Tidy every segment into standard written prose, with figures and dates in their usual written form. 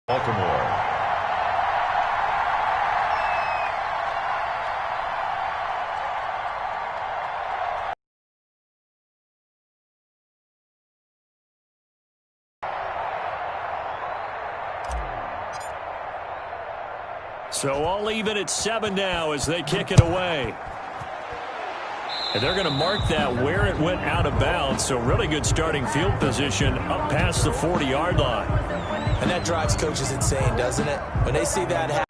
Baltimore. So all even at 7 now as they kick it away. And they're going to mark that where it went out of bounds. So really good starting field position up past the 40-yard line. And that drives coaches insane, doesn't it? When they see that happen.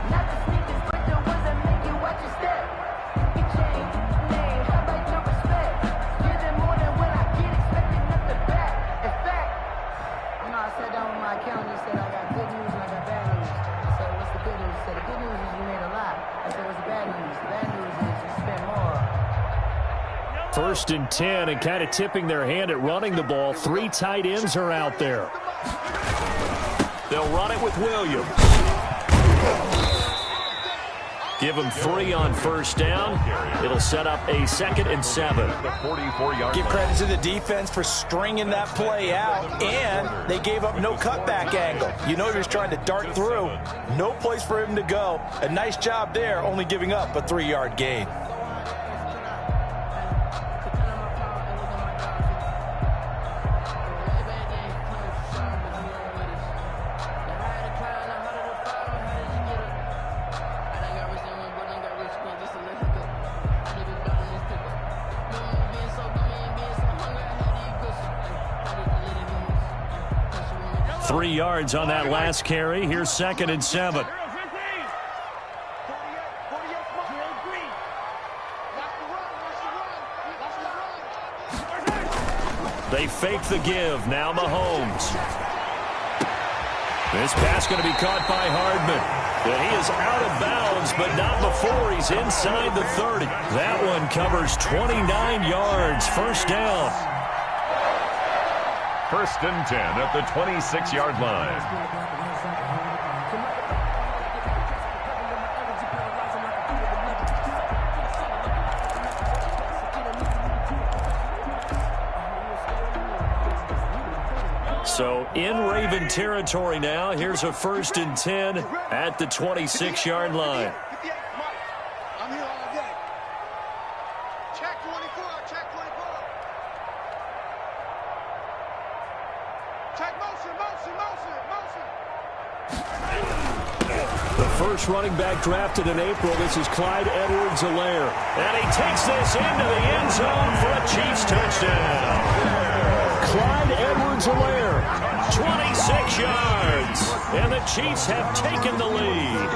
First and 10, and kind of tipping their hand at running the ball. 3 tight ends are out there. They'll run it with Williams. Give them 3 on first down. It'll set up a 2nd and 7. Give credit to the defense for stringing that play out, and they gave up no cutback angle. You know, he was trying to dart through. No place for him to go. A nice job there, only giving up a 3-yard gain. Yards on that last carry. Here's 2nd and 7. They fake the give. Now Mahomes. This pass going to be caught by Hardman. And he is out of bounds, but not before he's inside the 30. That one covers 29 yards. First down. 1st and 10 at the 26-yard line. So in Raven territory now. Here's a 1st and 10 at the 26-yard line. First running back drafted in April. This is Clyde Edwards-Helaire. And he takes this into the end zone for a Chiefs touchdown. Clyde Edwards-Helaire, 26 yards. And the Chiefs have taken the lead.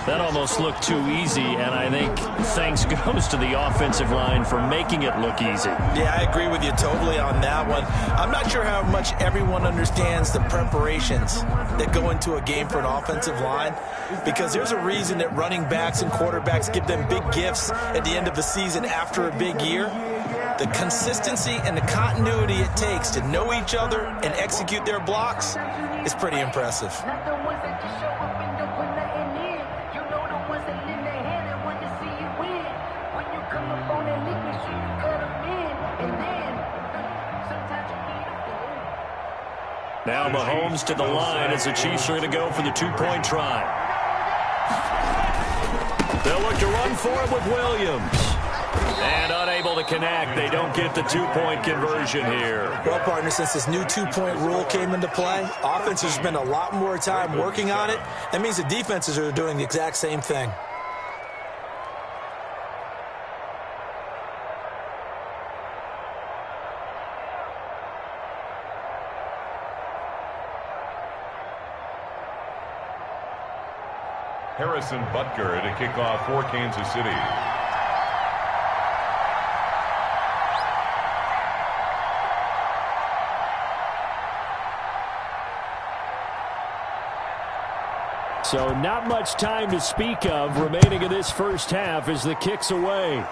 That almost looked too easy, and I think thanks goes to the offensive line for making it look easy. Yeah, I agree with you totally on that one. I'm not sure how much everyone understands the preparations that go into a game for an offensive line, because there's a reason that running backs and quarterbacks give them big gifts at the end of the season after a big year. The consistency and the continuity it takes to know each other and execute their blocks is pretty impressive. Now Mahomes to the line as the Chiefs are going to go for the 2-point try. They'll look to run for it with Williams. And unable to connect. They don't get the 2-point conversion here. Well, partner, since this new 2-point rule came into play, offenses spend a lot more time working on it. That means the defenses are doing the exact same thing. Harrison Butker to kick off for Kansas City. So not much time to speak of remaining in this first half as the kick's away.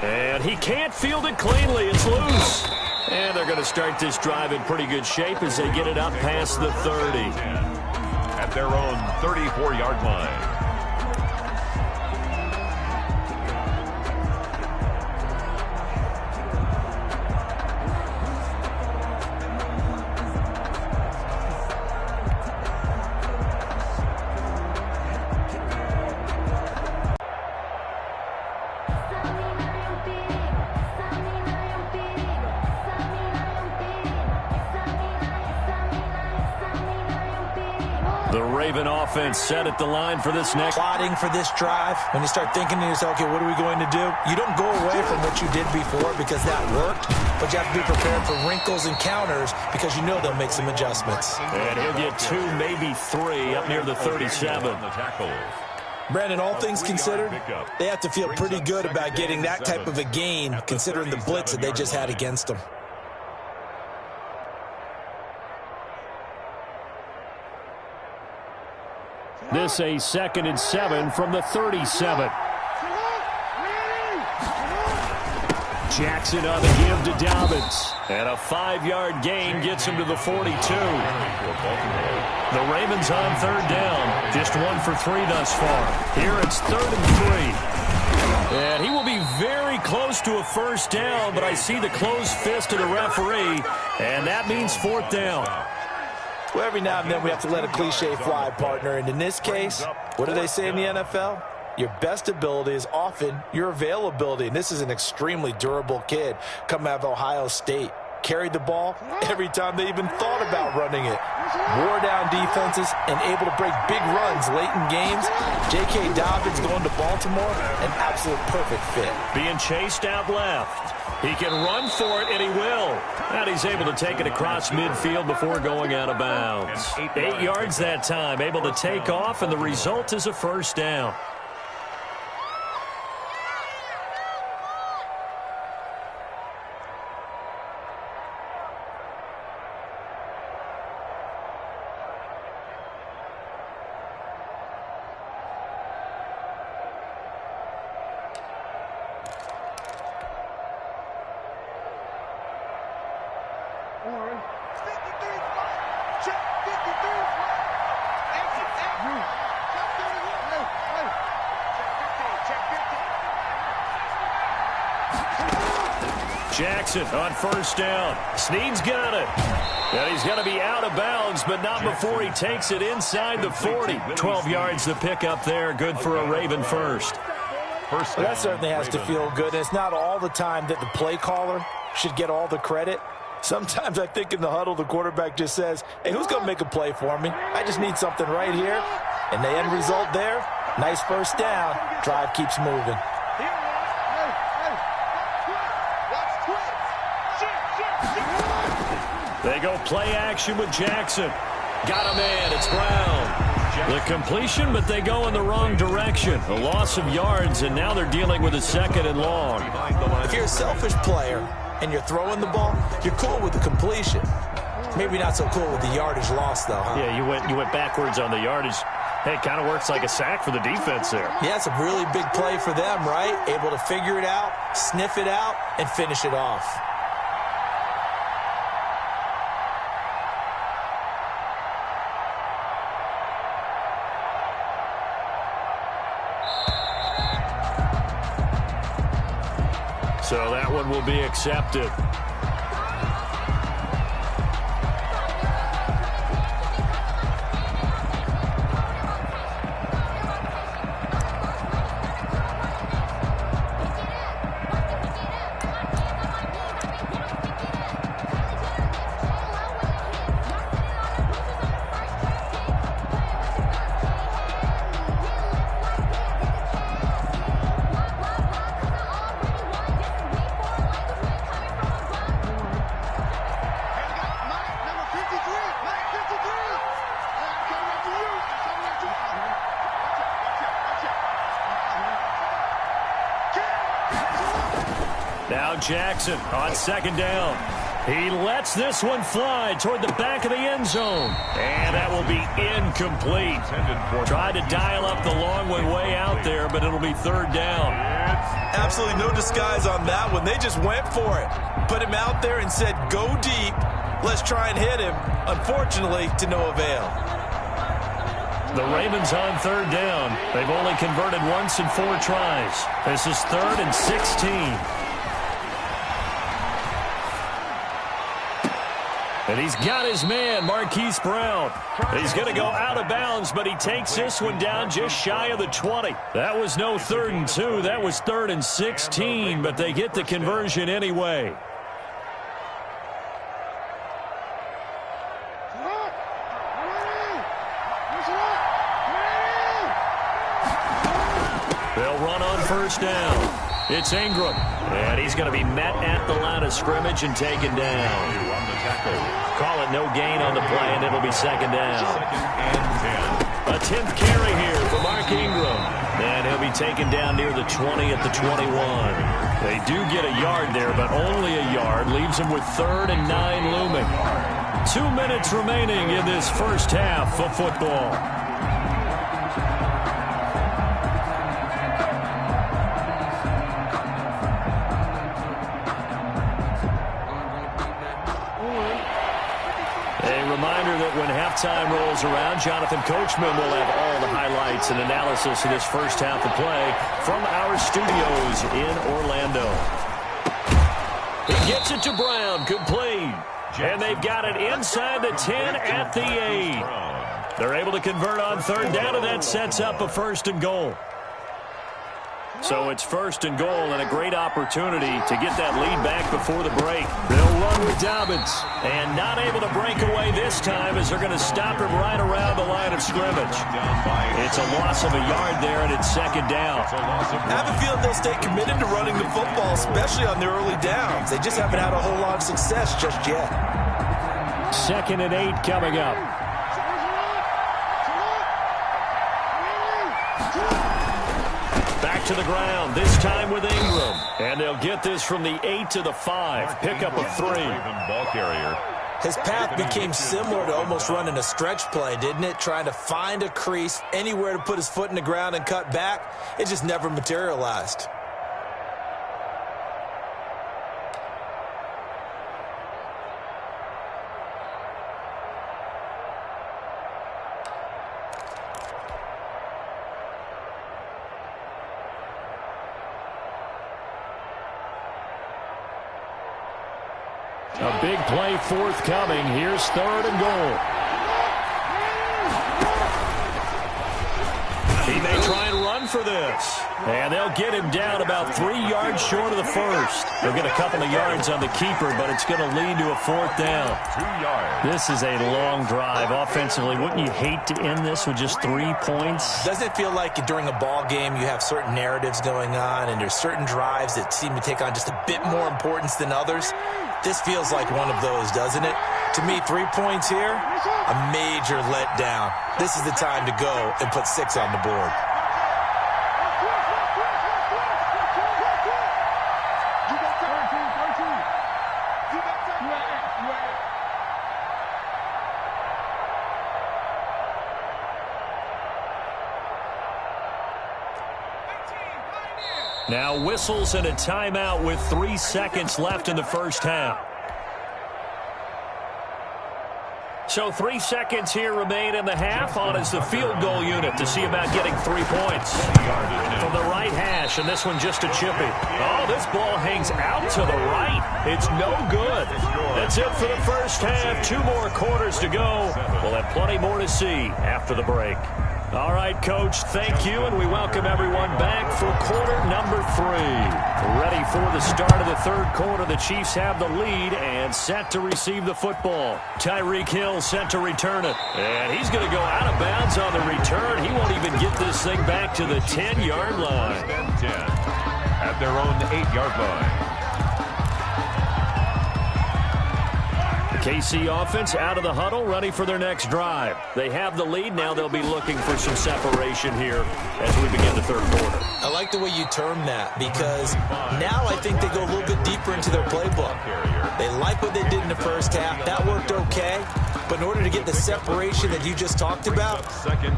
And he can't field it cleanly. It's loose. And they're going to start this drive in pretty good shape as they get it up past the 30. At their own 34-yard line. The Raven offense set at the line for this next. Plotting for this drive, when you start thinking to yourself, okay, what are we going to do? You don't go away from what you did before because that worked, but you have to be prepared for wrinkles and counters because you know they'll make some adjustments. And he'll get 2, maybe 3 up near the 37. Brandon, all things considered, they have to feel pretty good about getting that type of a gain considering the blitz that they just had against them. This a 2nd and 7 from the 37. Jackson on the give to Dobbins. And a 5-yard gain gets him to the 42. The Ravens on 3rd down. Just 1 for 3 thus far. Here it's 3rd and 3. And he will be very close to a 1st down, but I see the closed fist of the referee, and that means 4th down. Well, every now and then we have to let a cliche fly, partner. And in this case, what do they say in the NFL? Your best ability is often your availability. And this is an extremely durable kid coming out of Ohio State. Carried the ball every time they even thought about running it. Wore down defenses and able to break big runs late in games. J.K. Dobbins going to Baltimore, an absolute perfect fit. Being chased out left. He can run for it, and he will. And he's able to take it across midfield before going out of bounds. 8 yards that time, able to take off, and the result is a 1st down. Jackson on 1st down. Snead's got it. And he's going to be out of bounds, but not before he takes it inside the 40. 12 yards to pick up there. Good for a Raven first. Well, that certainly has to feel good. And it's not all the time that the play caller should get all the credit. Sometimes I think in the huddle, the quarterback just says, hey, who's going to make a play for me? I just need something right here. And the end result there, nice 1st down. Drive keeps moving. They go play action with Jackson. Got a man. It's Brown. The completion, but they go in the wrong direction. A loss of yards, and now they're dealing with a 2nd and long. If you're a selfish player and you're throwing the ball, you're cool with the completion. Maybe not so cool with the yardage loss, though, huh? Yeah, you went backwards on the yardage. Hey, it kind of works like a sack for the defense there. Yeah, it's a really big play for them, right? Able to figure it out, sniff it out, and finish it off. So that one will be accepted. Now Jackson on 2nd down. He lets this one fly toward the back of the end zone. And that will be incomplete. Tried to dial up the long one way out there, but it'll be 3rd down. Absolutely no disguise on that one. They just went for it. Put him out there and said, go deep. Let's try and hit him. Unfortunately, to no avail. The Ravens on 3rd down. They've only converted once in 4 tries. This is 3rd and 16. And he's got his man, Marquise Brown. He's going to go out of bounds, but he takes this one down just shy of the 20. That was no 3rd and 2. That was 3rd and 16, but they get the conversion anyway. They'll run on first down. It's Ingram. And he's going to be met at the line of scrimmage and taken down. Call it no gain on the play, and it'll be second down. A 10th carry here for Mark Ingram. And he'll be taken down near the 20 at the 21. They do get a yard there, but only a yard. Leaves them with 3rd and 9 looming. 2 minutes remaining in this first half of football. Reminder that when halftime rolls around, Jonathan Coachman will have all the highlights and analysis of this first half of play from our studios in Orlando. He gets it to Brown. Complete. And they've got it inside the 10 at the 8. They're able to convert on 3rd down, and that sets up a 1st and goal. So it's 1st and goal and a great opportunity to get that lead back before the break. They'll run with Dobbins. And not able to break away this time as they're going to stop him right around the line of scrimmage. It's a loss of a yard there, and it's 2nd down. I have a feeling they'll stay committed to running the football, especially on their early downs. They just haven't had a whole lot of success just yet. 2nd and 8 coming up. Back to the ground, this time with Ingram. And they'll get this from the 8 to the 5. Pick up a 3. Ball carrier. His path became similar to almost running a stretch play, didn't it? Trying to find a crease, anywhere to put his foot in the ground and cut back. It just never materialized. A big play forthcoming. Here's 3rd and goal. He may try and run for this. And they'll get him down about 3 yards short of the 1st. They'll get a couple of yards on the keeper, but it's going to lead to a 4th down. 2 yards. This is a long drive offensively. Wouldn't you hate to end this with just 3 points? Doesn't it feel like during a ball game you have certain narratives going on and there's certain drives that seem to take on just a bit more importance than others? This feels like one of those, doesn't it? To me, 3 points here, a major letdown. This is the time to go and put 6 on the board. Now whistles and a timeout with 3 seconds left in the first half. So 3 seconds here remain in the half. On is the field goal unit to see about getting 3 points. From the right hash, and this one just a chippy. Oh, this ball hangs out to the right. It's no good. That's it for the first half. 2 more quarters to go. We'll have plenty more to see after the break. All right, Coach, thank you, and we welcome everyone back for quarter number 3. Ready for the start of the 3rd quarter. The Chiefs have the lead and set to receive the football. Tyreek Hill set to return it, and he's going to go out of bounds on the return. He won't even get this thing back to the 10-yard line. 10 at their own 8-yard line. KC offense out of the huddle, ready for their next drive. They have the lead. Now they'll be looking for some separation here as we begin the 3rd quarter. I like the way you term that, because now I think they go a little bit deeper into their playbook. They like what they did in the first half. That worked okay. But in order to get the separation that you just talked about,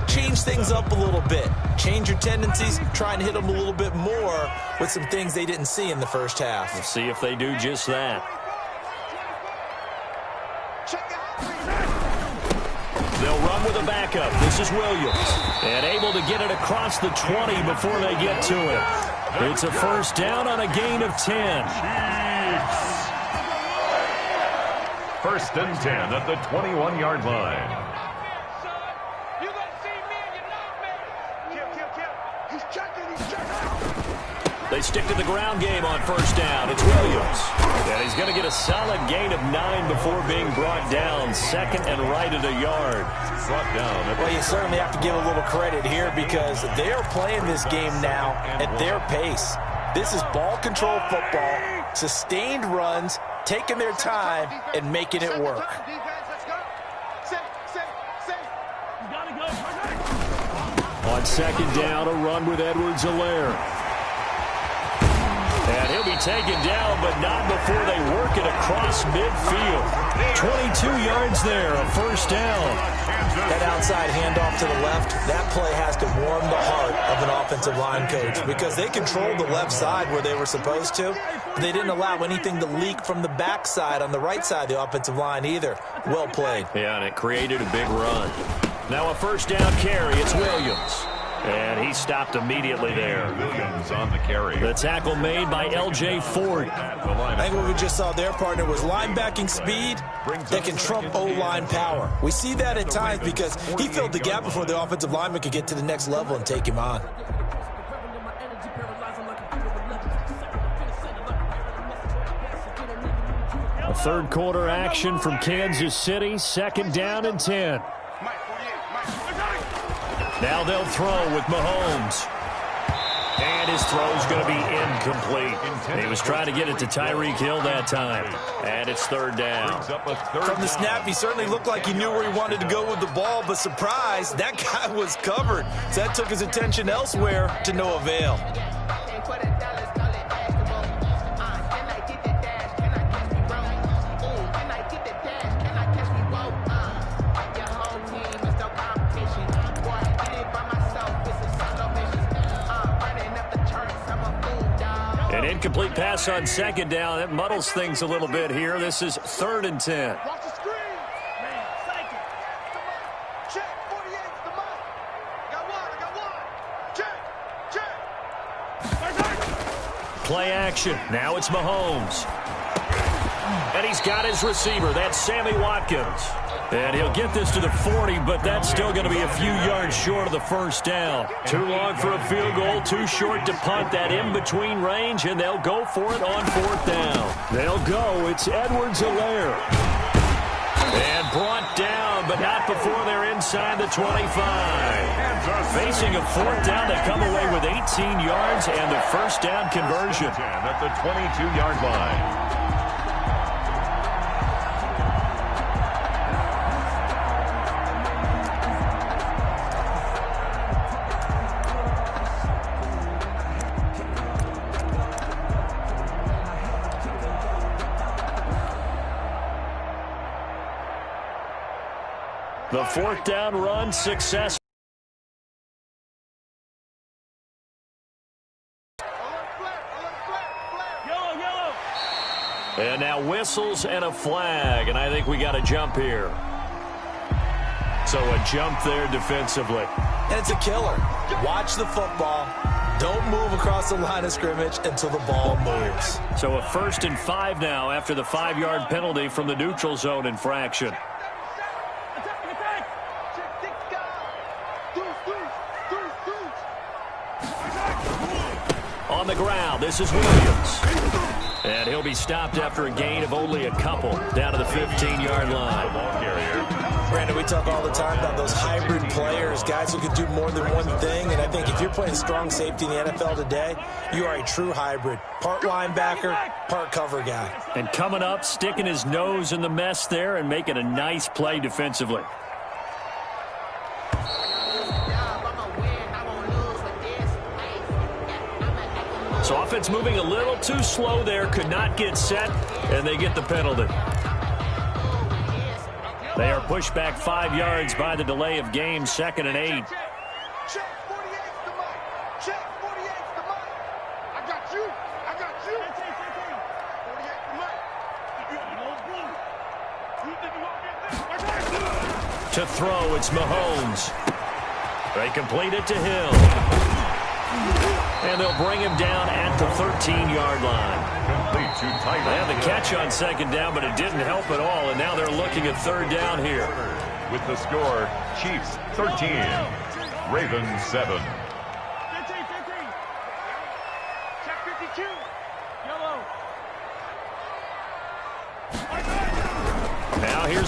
change things up a little bit. Change your tendencies, try and hit them a little bit more with some things they didn't see in the first half. We'll see if they do just that. They'll run with a backup. This is Williams. And able to get it across the 20 before they get to it. It's a first down on a gain of 10. First and 10 at the 21-yard line. They stick to the ground game on first down. It's Williams. And he's going to get a solid gain of 9 before being brought down. Second and right at a yard. Brought down. Well, you certainly have to give a little credit here because they are playing this game now at their pace. This is ball control football, sustained runs, taking their time, and making it work. On second down, a run with Edwards-Helaire. And he'll be taken down, but not before they work it across midfield. 22 yards there, a first down. That outside handoff to the left, that play has to warm the heart of an offensive line coach because they controlled the left side where they were supposed to. They didn't allow anything to leak from the backside on the right side of the offensive line either. Well played. Yeah, and it created a big run. Now a first down carry. It's Williams. And he stopped immediately there. Williams on the carry. The tackle made by L.J. Ford. I think what we just saw their partner was linebacking speed that can trump O-line power. We see that at times because he filled the gap before the offensive lineman could get to the next level and take him on. A third quarter action from Kansas City. Second down and 10. Now they'll throw with Mahomes. And his throw's going to be incomplete. He was trying to get it to Tyreek Hill that time. And it's third down. From the snap, he certainly looked like he knew where he wanted to go with the ball, but surprise, that guy was covered. So that took his attention elsewhere to no avail. An incomplete pass on second down. That muddles things a little bit here. This is third and 10. Watch the screen. Man, second. Come on. Check. 48. Come on. I got one. Check. Play action. Now it's Mahomes. And he's got his receiver. That's Sammy Watkins. And he'll get this to the 40, but that's still going to be a few yards short of the first down. Too long for a field goal, too short to punt. That in-between range, and they'll go for it on fourth down. They'll go. It's Edwards-Helaire. And brought down, but not before they're inside the 25. Facing a fourth down, they come away with 18 yards and the first down conversion. At the 22-yard line. The fourth down run successful. And now whistles and a flag, and I think we got a jump here. So a jump there defensively. And it's a killer. Watch the football. Don't move across the line of scrimmage until the ball moves. So a 1st and 5 now after the 5-yard penalty from the neutral zone infraction. On the ground, this is Williams. And he'll be stopped after a gain of only a couple down to the 15-yard line. Brandon, we talk all the time about those hybrid players, guys who can do more than one thing. And I think if you're playing strong safety in the NFL today, you are a true hybrid. Part linebacker, part cover guy. And coming up, sticking his nose in the mess there and making a nice play defensively. So offense moving a little too slow there, could not get set, and they get the penalty. They are pushed back 5 yards by the delay of game, 2nd and 8. Check 48's the mic. Check 48's the mic. I got you. I got you. 48's the mic. To throw, it's Mahomes. They complete it to Hill. And they'll bring him down at the 13-yard line. Complete to tight. They had the catch on second down, but it didn't help at all, and now they're looking at third down here. With the score, Chiefs 13, Ravens 7.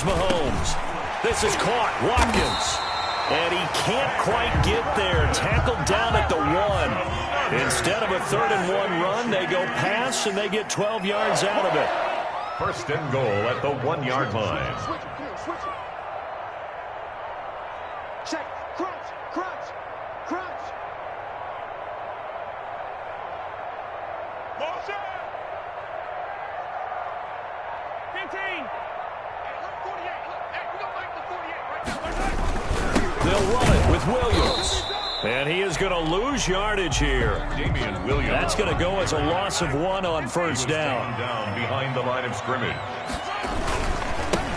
Here's Mahomes. This is caught. Watkins. And he can't quite get there. Tackled down at the 1. Instead of a 3rd-and-1 run, they go pass, and they get 12 yards out of it. First and goal at the 1-yard line. Switch it, switch it. Check. Crunch, crunch, crunch. Motion. 15. Hey, look, 48. Look, hey, we don't like the 48 right now. They'll run it with Williams. And he is going to lose yardage here. Damian Williams. That's going to go as a loss of 1 on first down. Down behind the line of scrimmage.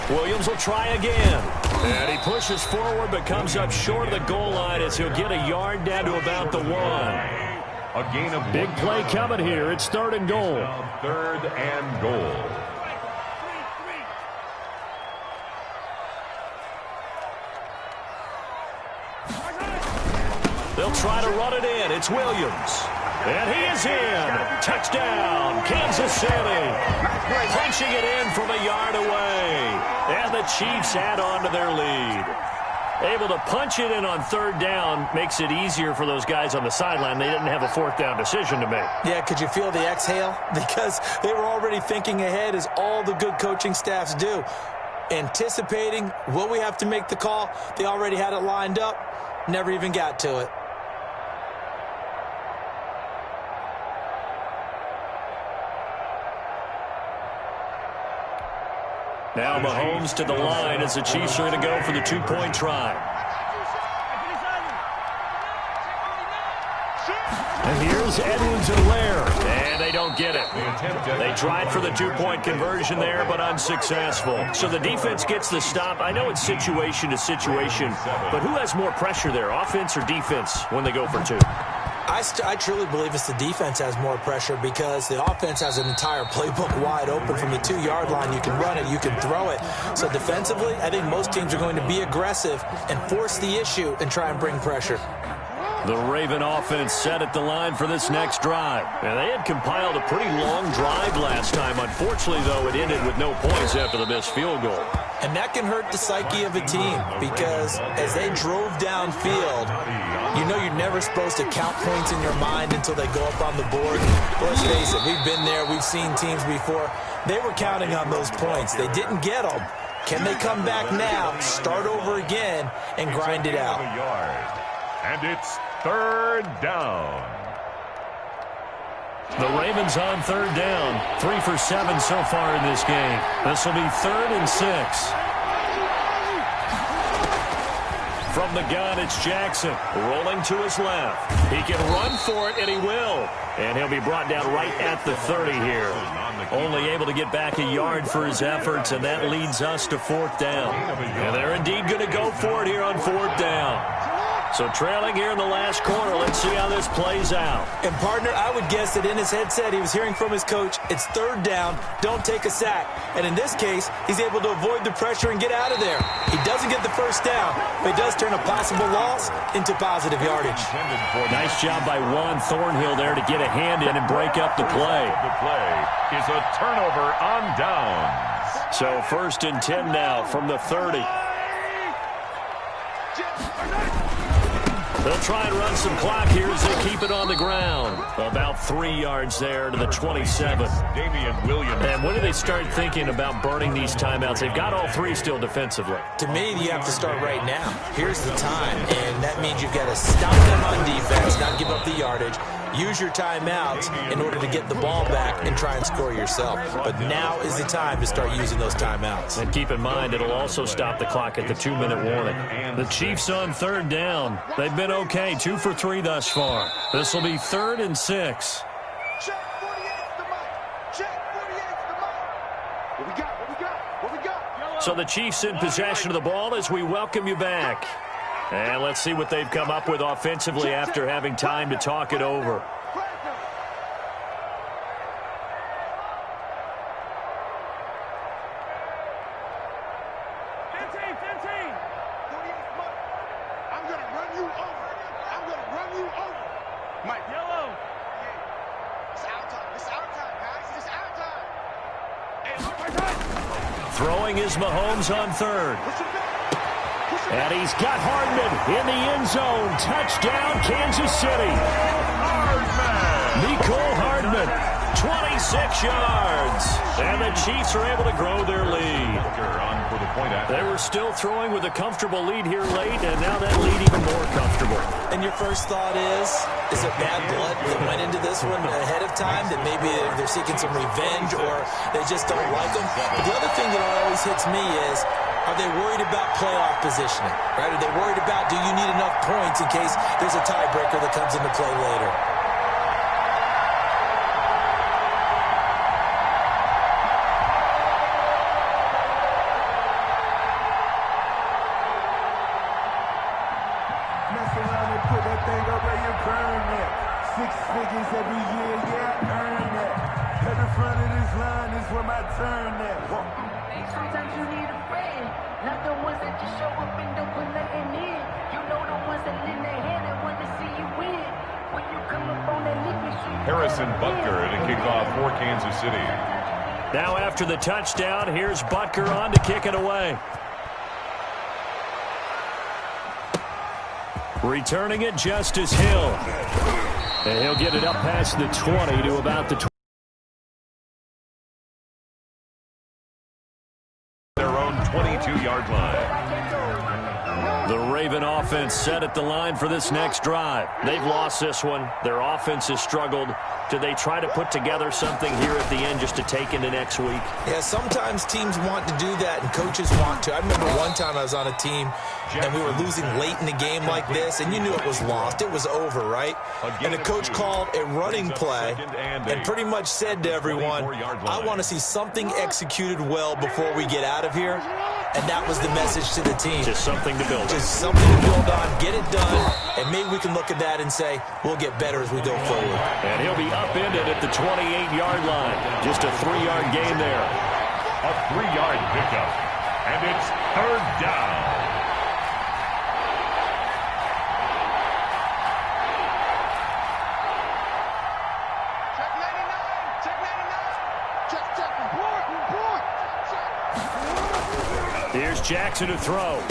Williams will try again. And he pushes forward but comes up short of the goal line as he'll get a yard down to about the 1. A gain of Big play coming here. It's 3rd and goal. Now 3rd and goal. They'll try to run it in. It's Williams. And he is in. Touchdown, Kansas City. Punching it in from a yard away. And the Chiefs add on to their lead. Able to punch it in on 3rd down makes it easier for those guys on the sideline. They didn't have a 4th down decision to make. Yeah, could you feel the exhale? Because they were already thinking ahead, as all the good coaching staffs do. Anticipating, will we have to make the call? They already had it lined up. Never even got to it. Now Mahomes to the line as the Chiefs are going to go for the 2-point try. And here's Edwards-Helaire. And they don't get it. They tried for the 2-point conversion there, but unsuccessful. So the defense gets the stop. I know it's situation to situation, but who has more pressure there, offense or defense, when they go for 2? I truly believe it's the defense has more pressure, because the offense has an entire playbook wide open from the 2-yard line. You can run it, you can throw it. So defensively, I think most teams are going to be aggressive and force the issue and try and bring pressure. The Raven offense set at the line for this next drive. And they had compiled a pretty long drive last time. Unfortunately, though, it ended with no points after the missed field goal. And that can hurt the psyche of a team, because as they drove downfield, you know you're never supposed to count points in your mind until they go up on the board. Let's face it, we've been there, we've seen teams before. They were counting on those points. They didn't get them. Can they come back now, start over again, and grind it out? And it's 3rd down. The Ravens on 3rd down. 3 for 7 so far in this game. This will be 3rd and 6. From the gun, it's Jackson. Rolling to his left. He can run for it, and he will. And he'll be brought down right at the 30 here. Only able to get back a yard for his efforts, and that leads us to 4th down. And they're indeed going to go for it here on 4th down. So trailing here in the last quarter. Let's see how this plays out. And, partner, I would guess that in his headset he was hearing from his coach, it's 3rd down, don't take a sack. And in this case, he's able to avoid the pressure and get out of there. He doesn't get the 1st down, but he does turn a possible loss into positive yardage. Nice job by Juan Thornhill there to get a hand in and break up the play. The play is a turnover on downs. So 1st and 10 now from the 30. They'll try and run some clock here as they keep it on the ground. About 3 yards there to the 27. Damian Williams. And when do they start thinking about burning these timeouts? They've got all 3 still defensively. To me, you have to start right now. Here's the time, and that means you've got to stop them on defense, not give up the yardage. Use your timeouts in order to get the ball back and try and score yourself. But now is the time to start using those timeouts. And keep in mind, it'll also stop the clock at the 2-minute warning. The Chiefs on 3rd down. They've been okay, 2 for 3 thus far. This will be 3rd and 6. Check 48's the mic. Check 48's the mic. What we got? What we got? What we got? So the Chiefs in possession of the ball as we welcome you back. And let's see what they've come up with offensively after having time to talk it over. Throwing is Mahomes on third. And he's got Hardman in the end zone. Touchdown, Kansas City. Nicole Hardman, 26 yards. And the Chiefs are able to grow their lead. They were still throwing with a comfortable lead here late, and now that lead even more comfortable. And your first thought is it bad blood that went into this one ahead of time, that maybe they're seeking some revenge or they just don't like them? But the other thing that always hits me is, are they worried about playoff positioning? Right? Are they worried about, do you need enough points in case there's a tiebreaker that comes into play later? Now after the touchdown, here's Butker on to kick it away. Returning it, Justice Hill. And he'll get it up past the 20 to about the 20. Their own 22-yard line. The Raven offense set at the line for this next drive. They've lost this one. Their offense has struggled. Do they try to put together something here at the end just to take into next week? Yeah, sometimes teams want to do that and coaches want to. I remember one time I was on a team and we were losing late in the game like this, and you knew it was lost. It was over, right? And the coach called a running play and pretty much said to everyone, I want to see something executed well before we get out of here. And that was the message to the team. Just something to build on. Just something to build on, get it done, and maybe we can look at that and say, we'll get better as we go forward. And he'll be upended at the 28-yard line. Just a 3-yard gain there. A 3-yard pickup. And it's third down. Check 99. Check 99. Check. Report. Here's Jackson to throw.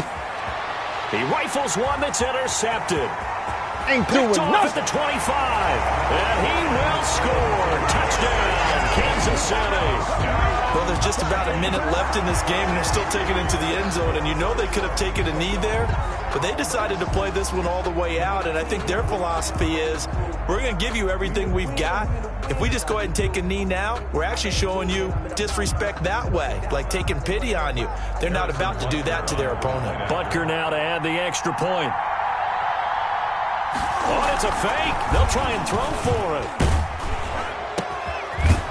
He rifles one that's intercepted. Ain't Picked doing off nothing. at the 25. And he will score. Touchdown, Kansas City. Well, there's just about a minute left in this game, and they're still taking it into the end zone. And you know they could have taken a knee there, but they decided to play this one all the way out. And I think their philosophy is, we're going to give you everything we've got. If we just go ahead and take a knee now, we're actually showing you disrespect that way, like taking pity on you. They're not about to do that to their opponent. Butker now to add the extra point. Oh, it's a fake. They'll try and throw for it.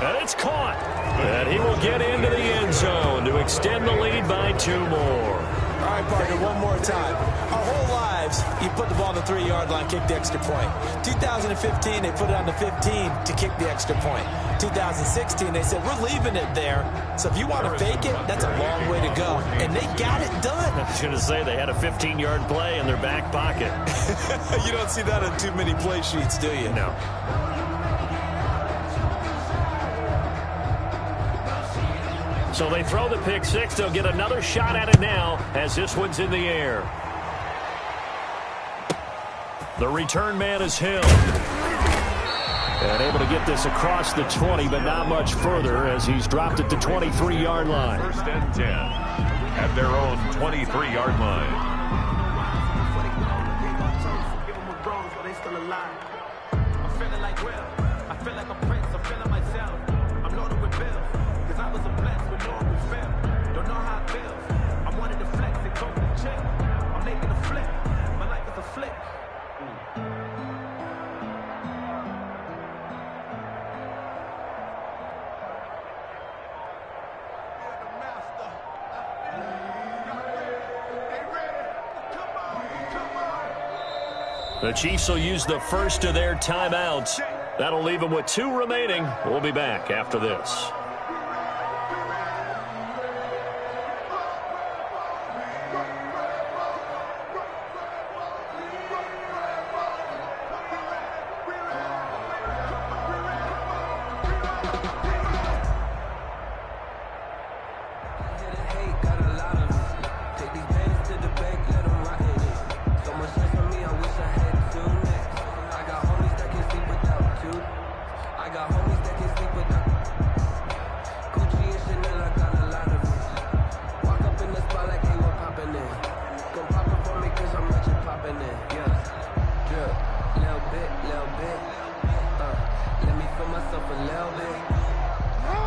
And it's caught. And he will get into the end zone to extend the lead by 2 more. All right, partner, one more time. Our whole lives, you put the ball on the 3-yard line, kick the extra point. 2015, they put it on the 15 to kick the extra point. 2016, they said, we're leaving it there. So if you want to fake it, that's a long way to go. And they got it done. I was going to say they had a 15-yard play in their back pocket. You don't see that on too many play sheets, do you? No. So they throw the pick six. They'll get another shot at it now as this one's in the air. The return man is Hill. And able to get this across the 20, but not much further as he's dropped at the 23-yard line. First and 10 at their own 23-yard line. The Chiefs will use the first of their timeouts. That'll leave them with 2 remaining. We'll be back after this.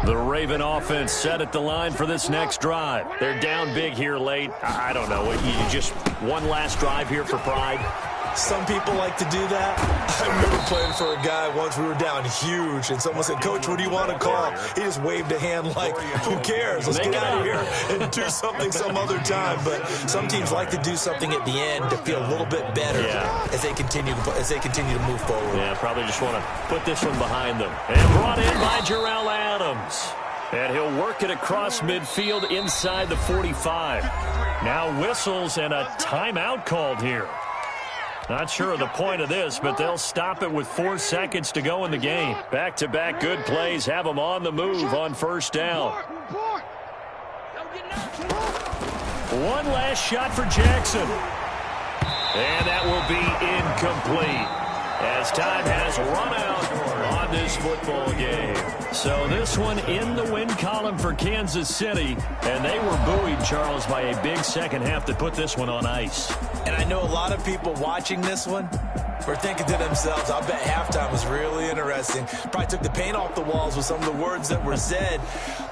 The Raven offense set at the line for this next drive. They're down big here late. I don't know. You just one last drive here for pride? Some people like to do that. I remember playing for a guy once. We were down huge, and someone said, "Coach, what do you want to call?" He just waved a hand like, "Who cares? Let's get out of here and do something some other time." But some teams like to do something at the end to feel a little bit better as they continue to move forward. Yeah, probably just want to put this one behind them. And brought in by Jarrell Adams. And he'll work it across midfield inside the 45. Now whistles and a timeout called here. Not sure of the point of this, but they'll stop it with 4 seconds to go in the game. Back-to-back good plays have them on the move on first down. One last shot for Jackson. And that will be incomplete as time has run out on this football game. So this one in the win column for Kansas City, and they were buoyed, Charles, by a big second half that put this one on ice. And I know a lot of people watching this one were thinking to themselves, I bet halftime was really interesting. Probably took the paint off the walls with some of the words that were said.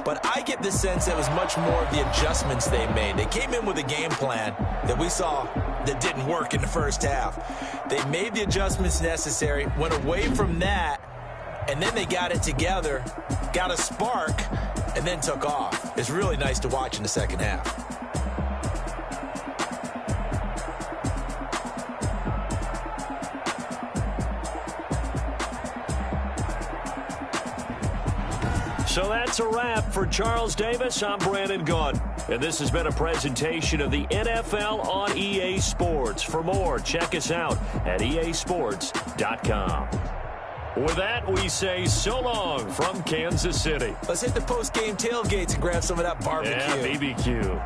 But I get the sense it was much more of the adjustments they made. They came in with a game plan that we saw that didn't work in the first half. They made the adjustments necessary, went away from that, and then they got it together, got a spark, and then took off. It's really nice to watch in the second half. So that's a wrap for Charles Davis. I'm Brandon Gaudin, and this has been a presentation of the NFL on EA Sports. For more, check us out at easports.com. With that, we say so long from Kansas City. Let's hit the post-game tailgates and grab some of that barbecue. Yeah, BBQ.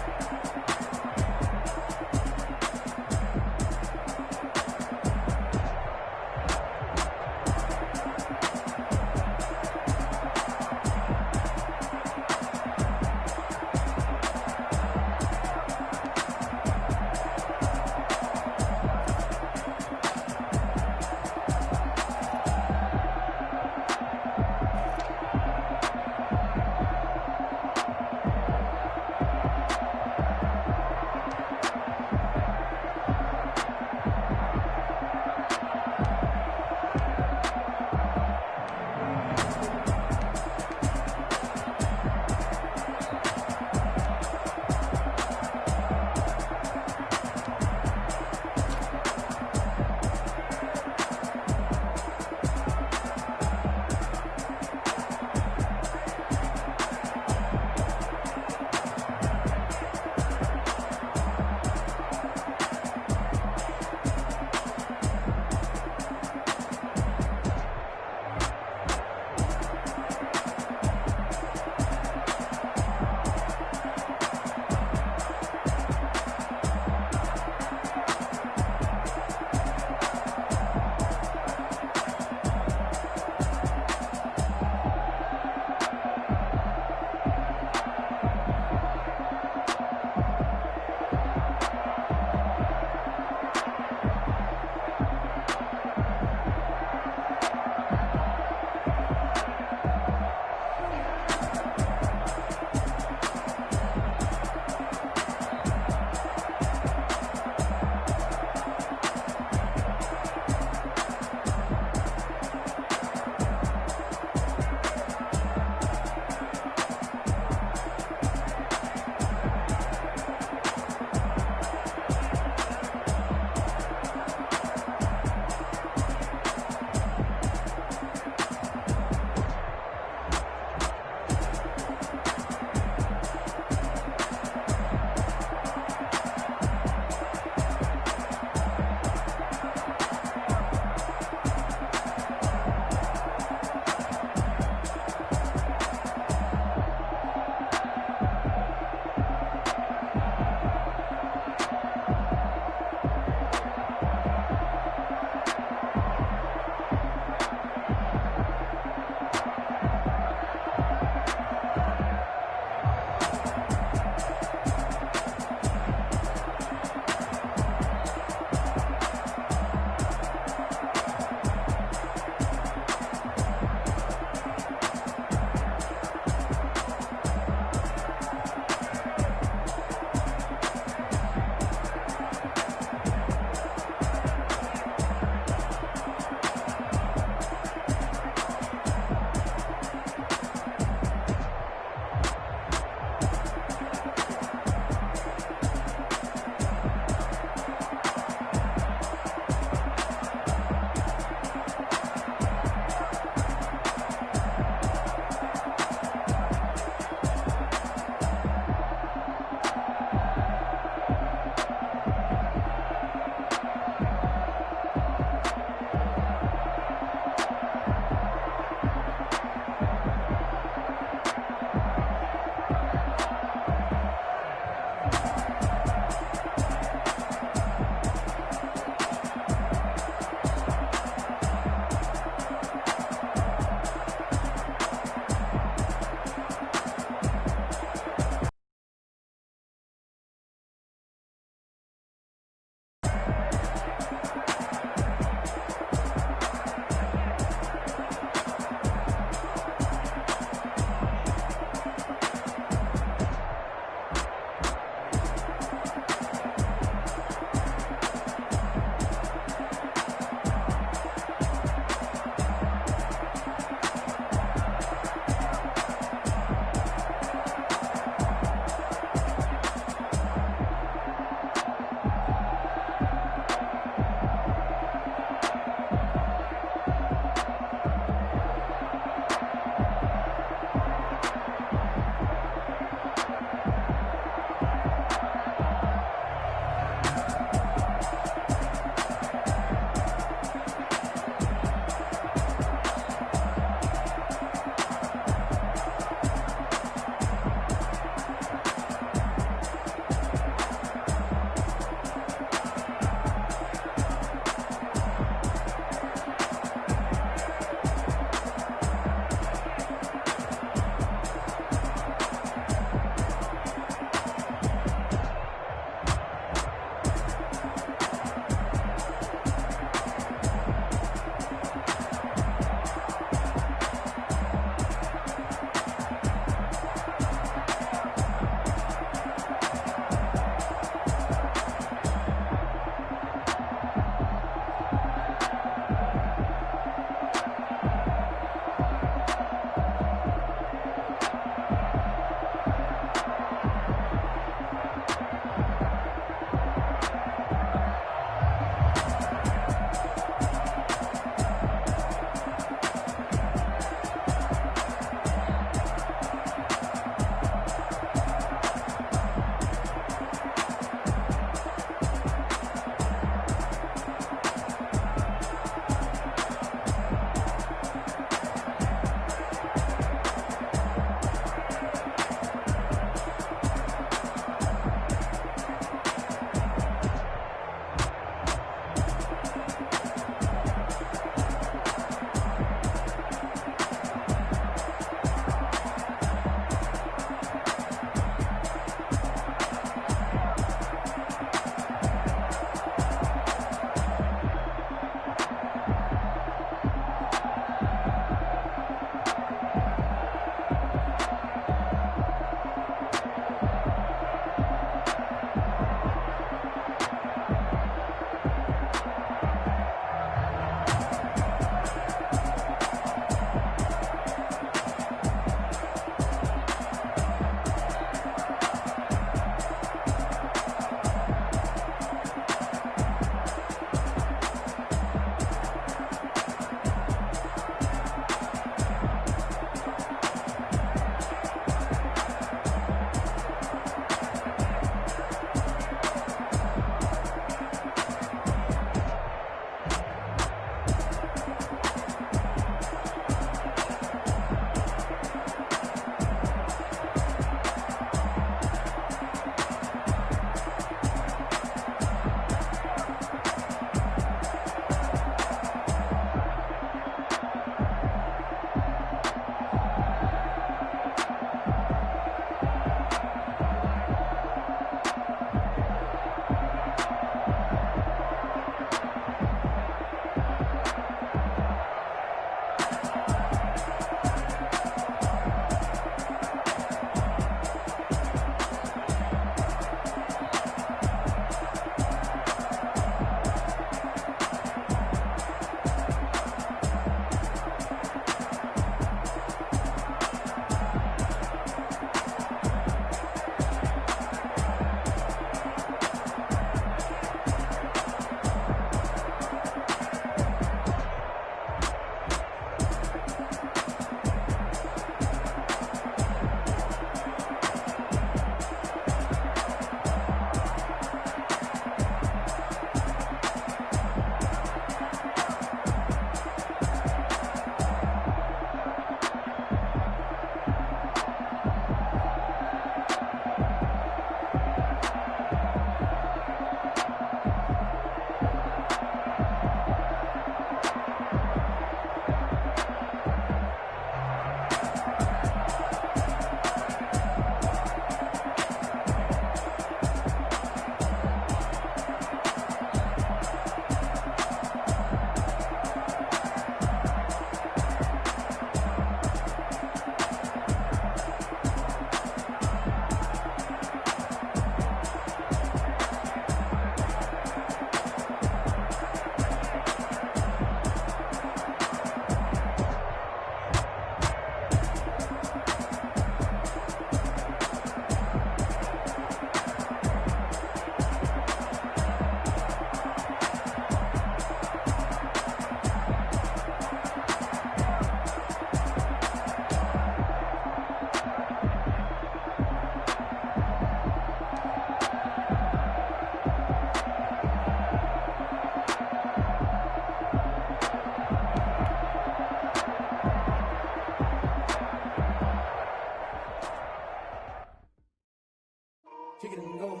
kick it and go,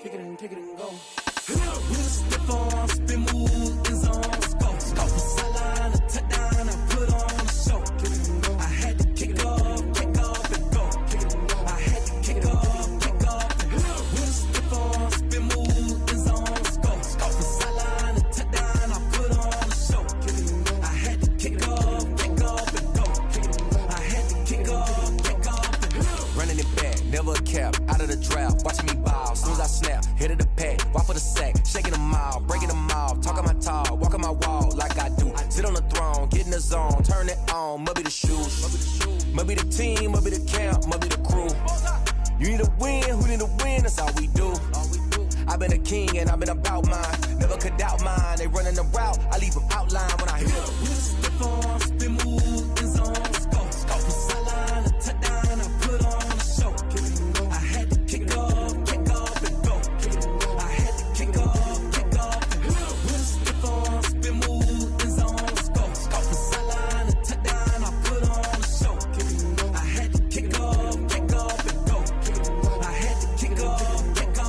kick it and go. With a stiff arm, spin move, in zone, scope. Off the sideline, a touchdown, I put on a show. Kick it and go. I had to kick off and go. Kick it and go. I had to kick off and go. With a stiff arm, spin move, in zone, scope. Off the sideline, a touchdown, I put on a show. Kick it and go. I had to kick off and go. Kick it and go. I had to kick off and go. Running it back, never a cap, out of the draft, watching me ball. Soon as I snap, hit of the pack, walk for the sack, shaking them out, breaking them off, talking my talk, walking my wall like I do. Sit on the throne, get in the zone, turn it on, must be the shoes, must be the team, must be the camp, must be the crew. You need to win, who need to win, that's all we do. I've been a king and I've been about mine, never could doubt mine. They running the route, I leave them outline when I hit them. With a stiff arm, spin move, in zone, scope. Off the sideline, a touchdown, I put on a show. I had to kick off and go. I had to kick off and go. With a stiff arm, spin move, in zone, scope. Off the sideline, a touchdown, I put on a show. I had to kick off and go. I had to kick off and go.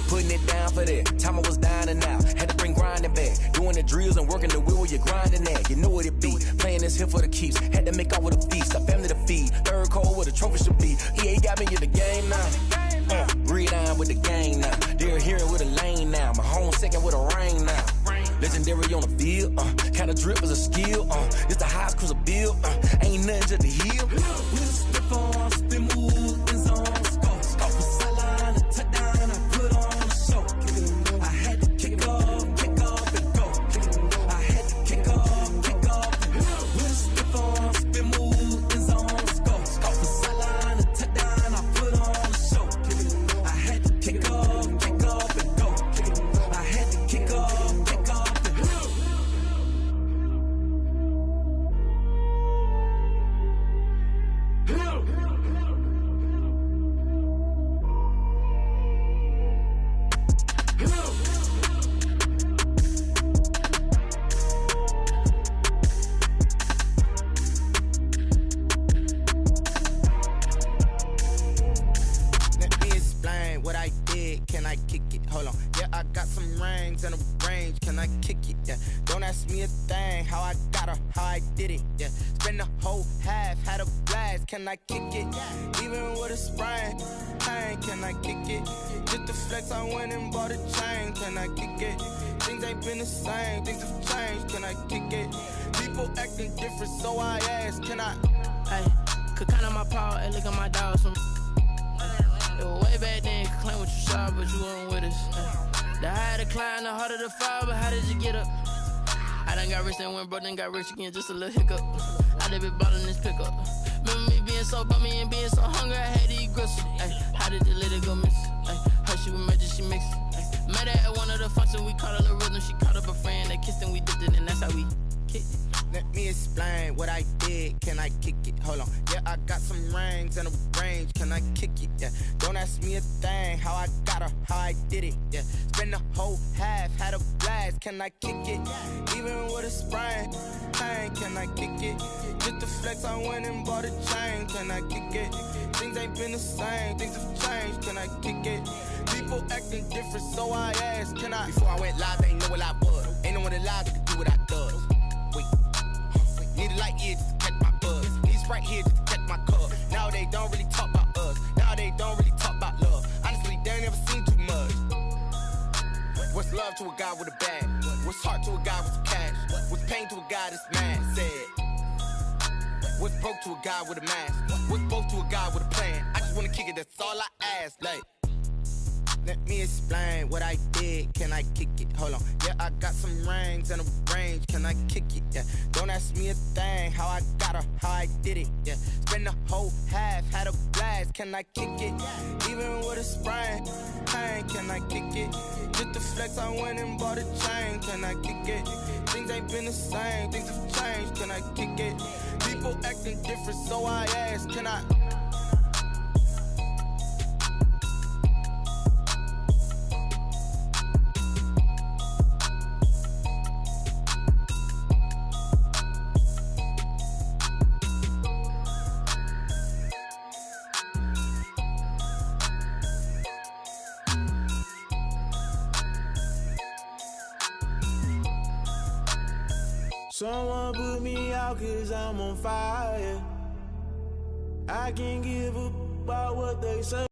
Putting it down for that, time I was down and out, had to bring grinding back, doing the drills and working the wheel where you're grinding at, you know what it be, playing this here for the keeps, had to make off with a feast, a family to feed, third cold where the trophy should be, EA got me in the game now, breathe on with the gang now, they're here with a lane now, my home second with a rain now, legendary on the field, kinda drip as a skill, it's the highest cruiser bill, ain't nothing to the heel. With a stiff arm, spin move, in zone, scope. Off the sideline, a touchdown, I put on a show. I had to kick off and go. I had to kick off and go. With a stiff arm, spin move, in zone, scope. Off the sideline, a touchdown, I put on a show. I had to kick off and go. I had to kick off and go. Let me explain what I did. Can I kick it? Hold on. Yeah, I got some rings and a range. Can I kick it? Yeah. Don't ask me a thing. How I got her, how I did it. Yeah. Spend the whole half, had a blast. Can I kick it? Even with a sprain. Hey, can I kick it? Just the flex, I went and bought a chain. Can I kick it? Things ain't been the same. Things have changed. Can I kick it? People acting different, so I ask. Can I? Hey, could count on my power and look at my dogs. It was way back then, could claim what you saw, but you weren't with us. The higher the climb, the harder the fall, but how did you get up? I done got rich and went broke, then got rich again, just a little hiccup. I done been ballin' this pickup. Remember me being so bummy and being so hungry, I had to eat gristle. Ay, how did the lady go miss? Ay, her she was magic, she mixed. Met her at one of the functions, we caught a little rhythm, she caught up a friend, they kissed and we dipped it, and that's how we kicked it. Let me explain what I did. Can I kick it? Hold on. Yeah, I got some rings and a range. Can I kick it? Yeah. Don't ask me a thing. How I got her, how I did it. Yeah. Spend the whole half, had a blast. Can I kick it? Even with a sprain. Hey, can I kick it? Just the flex, I went and bought a chain. Can I kick it? Things ain't been the same. Things have changed. Can I kick it? People acting different, so I asked. Can I? Before I went live, they ain't know what I was. Ain't no one alive that could do what I does. Wait. Need a light here just to catch my buzz. Need right here just to catch my cup. Now they don't really talk about us. Now they don't really talk about love. Honestly, they ain't never seen too much. What's love to a guy with a bag? What's heart to a guy with some cash? What's pain to a guy that's mad? Said. What's broke to a guy with a mask? What's both to a guy with a plan? I just wanna kick it, that's all I ask. Like, let me explain what I did. Can I kick it? Hold on. Yeah, I got some rings and a range. Can I kick it? Yeah. Don't ask me a thing. How I got her, how I did it. Yeah. Spend the whole half, had a blast. Can I kick it? Even with a sprain. Hey, can I kick it? Just the flex, I went and bought a chain. Can I kick it? Things ain't been the same. Things have changed. Can I kick it? People acting different, so I ask. Can I? Someone put me out 'cause I'm on fire. I can't give up about what they say.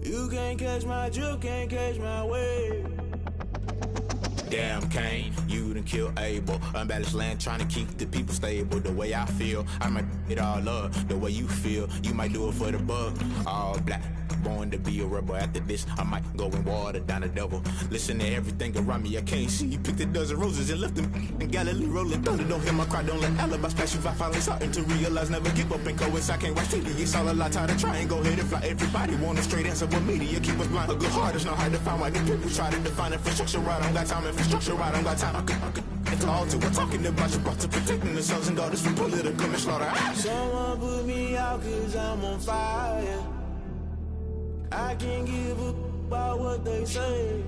You can't catch my drift, can't catch my wave. Damn, Kane, you done killed Abel. Unbalanced land, trying to keep the people stable. The way I feel, I might it all up. The way you feel, you might do it for the buck. All black, born to be a rebel. After this, I might go and water down the devil. Listen to everything around me, I can't see. You picked a dozen roses and left them in Galilee rolling thunder. Don't hear my cry, don't let alibis pass you. I finally starting to realize, never give up and coincide. Can't watch TV, it's all a lot. Tired of trying, go ahead and fly. Everybody want a straight answer, but media keep us blind. A good heart is not hard to find. Why the people try to define infrastructure right? I don't got time, infrastructure right, I don't got time. I could it's all to. We're talking about you brought to protecting the sons and daughters from political slaughter. Someone put me out 'cause I'm on fire. I can't give up about what they say.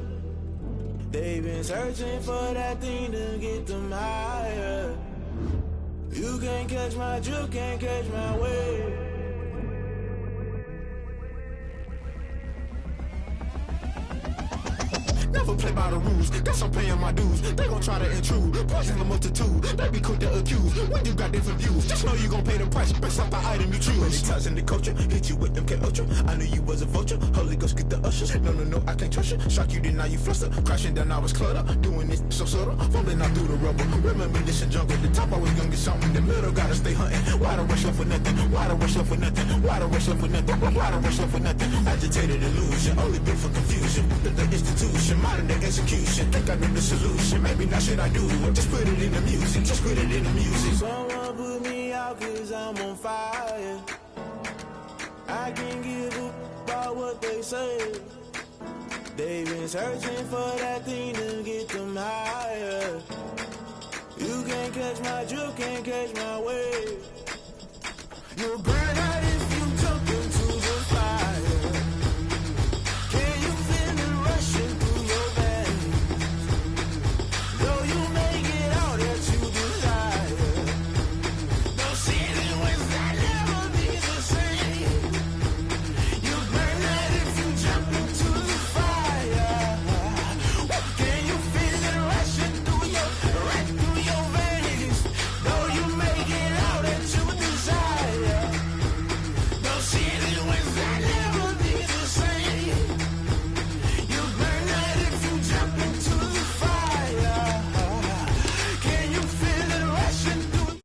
They've been searching for that thing to get them higher. You can't catch my drift, can't catch my wave. Never play by the rules, guess I'm paying my dues. They gon' try to intrude, poison the multitude. They be quick to accuse, when you got different views. Just know you gon' pay the price, based off the item you choose. Many times in the culture, hit you with them K-Ultra. I knew you was a vulture, Holy Ghost get the ushers. No, I can't trust you. Shock you, then now you fluster. Crashing down, I was cluttered. Doing this so subtle, fumbling out through the rubble. Remember this in jungle, the top I was gonna get something. The middle gotta stay hunting. Why the rush left for nothing? Why the rush left for nothing? Why the rush left for nothing? Why the rush left for nothing? Agitated illusion, only built for confusion. The institution, modern day execution. Think I know the solution. Maybe not should I do it? Just put it in the music. Just put it in the music. Someone put me out 'cause I'm on fire. I can't give up about what they say. They've been searching for that thing to get them higher. You can't catch my drift, can't catch my wave. You'll burn out if you jump into the fire. Can you feel it rushing through your veins? Though you make it all that you desire. No city was that never be the same. You burn out if you jump into the fire. Can you feel it rushing through your veins? Though you make it all that you desire. No city was that never be the same. You burn out if you jump into the fire. Can you feel it rushing through?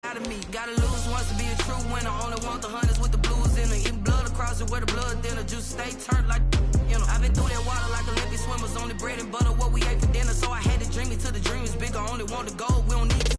Out of me, gotta lose once to be a true winner. Only want the hunters with the blues in it. Eating blood across it where the blood dinner. Juice stay turned like, you know. I've been through that water like Olympic swimmers. Only bread and butter, what we ate for dinner. So I had to dream it till the dream is bigger. Only want the gold, we don't need